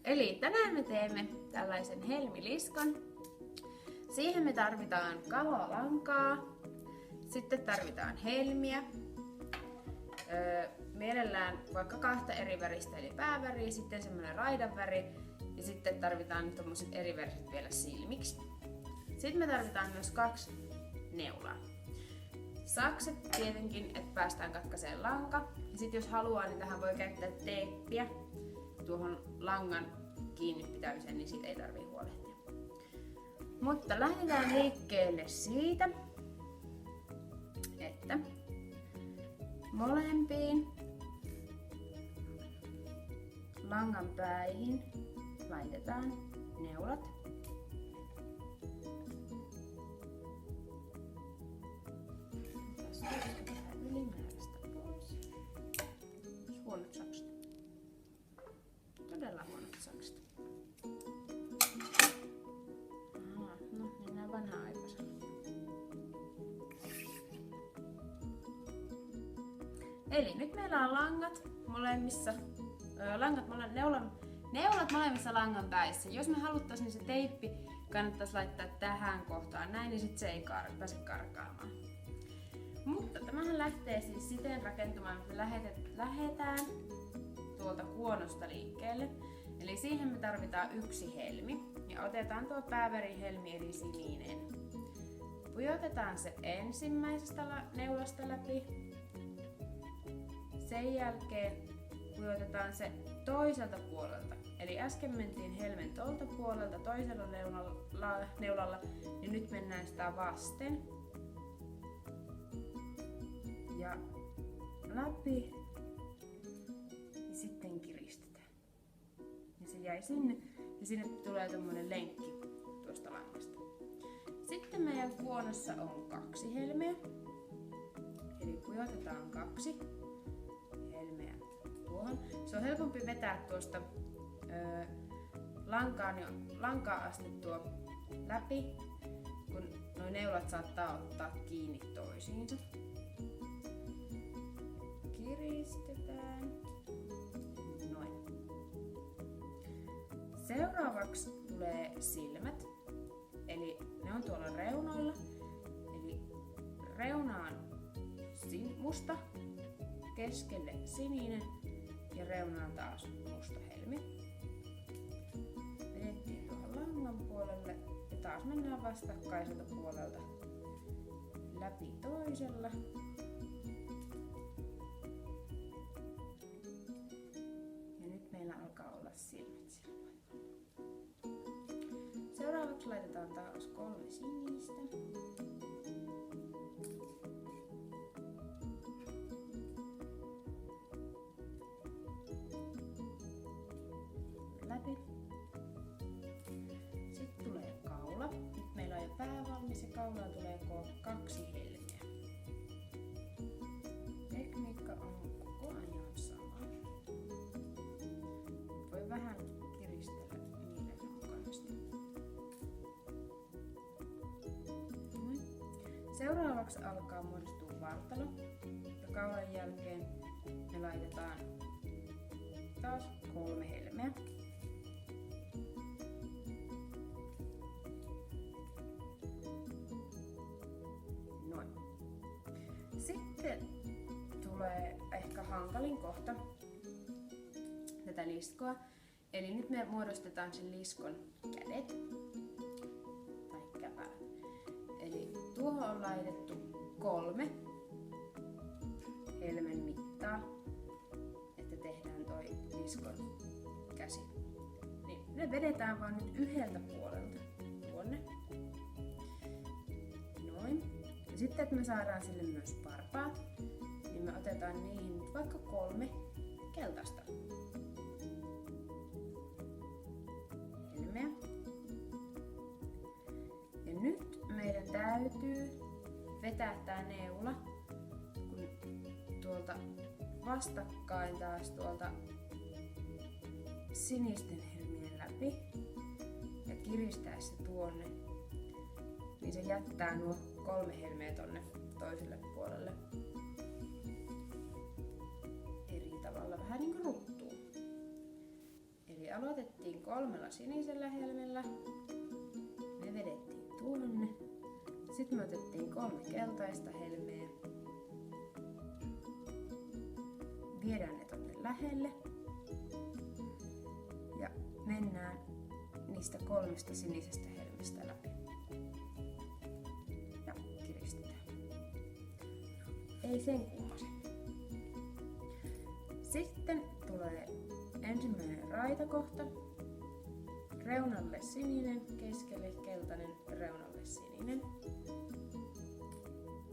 Eli tänään me teemme tällaisen helmiliskon. Siihen me tarvitaan kalolankaa, sitten tarvitaan helmiä, mielellään vaikka 2 eri väristä eli pääväriä, sitten semmoinen raidanväri ja sitten tarvitaan tommoset eri väriset vielä silmiksi. Sitten me tarvitaan myös 2 neulaa. Sakset tietenkin, että päästään katkaiseen lanka. Ja sitten jos haluaa, niin tähän voi käyttää teippiä tuohon langan kiinni pitämiseen, niin siitä ei tarvitse huolehtia. Mutta lähdetään liikkeelle siitä, että molempiin langan päihin laitetaan neulat. Ylimääräistä pois. Huonot sakset. Todella huonot sakset. No, mennään vanha-aikaisella. Eli nyt meillä on neulat molemmissa langan päissä. Jos me haluttais, niin se teippi kannattaisi laittaa tähän kohtaan näin, niin sit se ei pääse karkaamaan. Mutta tämähän lähtee siis siten rakentumaan, että lähdetään tuolta kuonosta liikkeelle. Eli siihen me tarvitaan 1 helmi. Ja otetaan tuo päävärihelmi eli sininen. Pujotetaan se ensimmäisestä neulasta läpi. Sen jälkeen pujotetaan se toiselta puolelta. Eli äsken mentiin helmen tuolta puolelta toisella neulalla, niin nyt mennään sitä vasten. Ja läpi ja sitten kiristetään. Ja se jäi sinne ja sinne tulee tommonen lenkki tuosta langasta. Sitten meidän kuonossa on 2 helmeä. Eli pujotetaan 2 helmeä tuohon. Se on helpompi vetää tuosta lankaa asti tuo läpi, kun nuo neulat saattaa ottaa kiinni toisiinsa. Kiristetään. Noin. Seuraavaksi tulee silmät. Eli ne on tuolla reunoilla. Eli reunaan musta, keskelle sininen ja reunaan taas musta helmi. Vedettiin tuohon langan puolelle ja taas mennään vastakkaiselta puolelta läpi toisella. Ja nyt meillä alkaa olla silmät sillä. Seuraavaksi laitetaan taas 3 sinistä. Läpi. Sitten tulee kaula. Nyt meillä on jo pää valmis ja kaulaan tulee 2 helmiä. Tekniikka on koko ajan sama. Voi vähän kiristellä niiden mukaisesti. Seuraavaksi alkaa muodostua vartalo. Ja kaulan jälkeen me laitetaan taas 3 helmeä. Noin. Sitten tulee ehkä hankalin kohta tätä liskoa. Eli nyt me muodostetaan sen liskon kädet tai käpäät. Eli tuohon on laitettu 3 helmen mittaa, että tehdään toi liskon käsi. Niin ne vedetään vaan nyt yhdeltä puolelta tuonne. Noin. Ja sitten että me saadaan sille myös varpaat, niin me otetaan niihin nyt vaikka 3 keltaista helmeä. Ja nyt meidän täytyy vetää tää neula kun tuolta vastakkain taas tuolta sinisten helmien läpi ja kiristää se tuonne, niin se jättää nuo 3 helmeä tonne toiselle puolelle eri tavalla, vähän niin kuin ruttuun. Eli aloitettiin 3 sinisellä helmellä. Ne vedettiin tuonne. Sitten me otettiin 3 keltaista helmeä. Viedään ne tonne lähelle. Ja mennään niistä 3 sinisestä helmistä läpi. Ja kiristetään. Ei sen kummasen. Sitten tulee ensimmäinen raitakohta. Reunalle sininen, keskelle keltainen, reunalle sininen.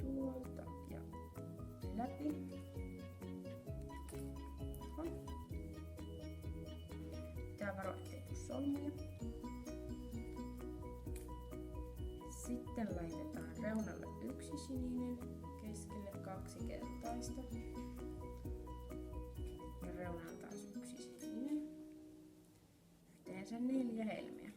Tuolta ja läpi. Pitää varoa, ettei tuu solmuja. Sitten laitetaan reunalle 1 sininen, keskelle 2 keltaista. Ja reunaan taas 1 sininen. Yhteensä 4 helmiä.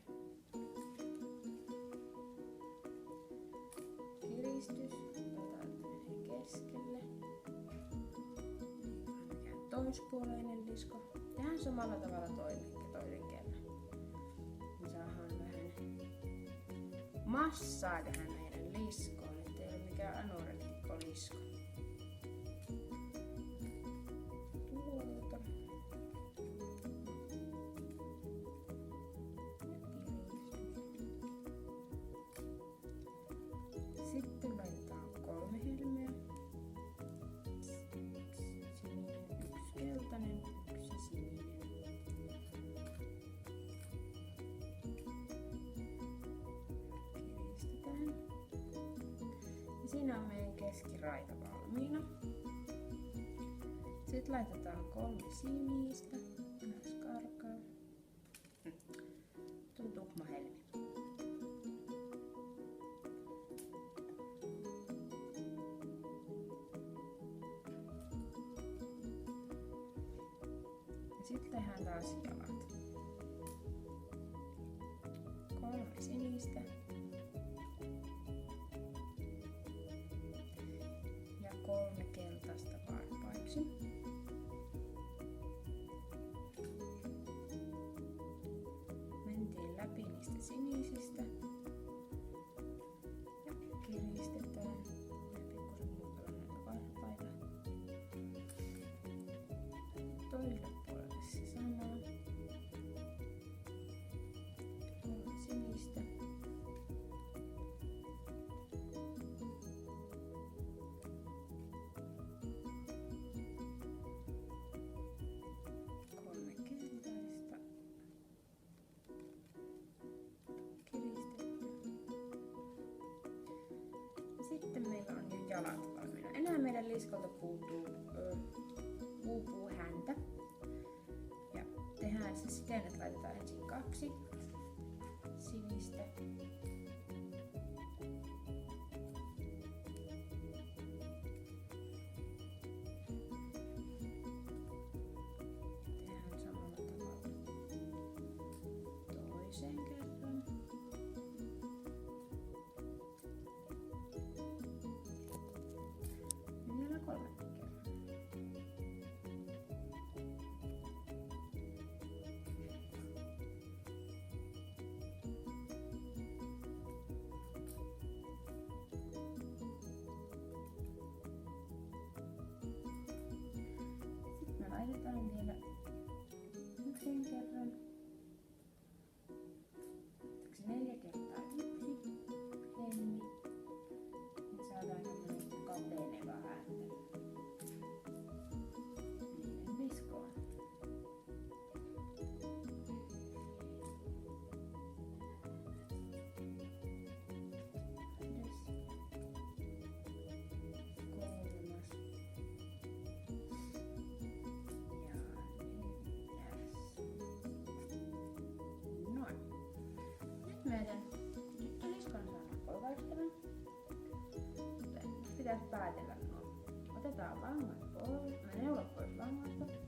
Kiristys. Otetaan tämmönen keskelle. Toispuoleinen lisko. Tehdään samalla tavalla toinen kerran. Me saadaan vähän massaa tähän meidän liskoon, ettei ole mikään anorektikko lisko. Tuolta. Sitten laitetaan 3 helmeä. Sininen, 1 keltainen, 1 sininen. Kiristetään. Ja siinä on meidän keskiraita valmiina. Sitten laitetaan 3 sinistä. Lähes karkaa. Tuo tuhma helmi. Sitten tehdään taas jalat. 3 sinistä. Ja 3 keltaista varpaiksi. Mentiin läpi niistä sinisistä. Ja kiristetään. Pikkusen muutella näitä varpaita. Toiselle puolelle se sama. 3 sinistä. Sitten meillä on jo jalat valmiina. Enää meidän liskolta uupuu häntä. Ja tehdään se siten, että laitetaan ensin 2 sinistä. Tehdään samalla tavalla toisen kerran. Ja vielä 3 kerran. Sitten me laitetaan vielä 1 kerran. 4 kertaa 1 helmi. Niin saadaan tämmönen kapeneva ääntä niiden liskoon. Meidän tyttölisko on saanut polvaistavan. Nyt pitäisi päätellä nuo. Otetaan langat pois, neulat pois langasta.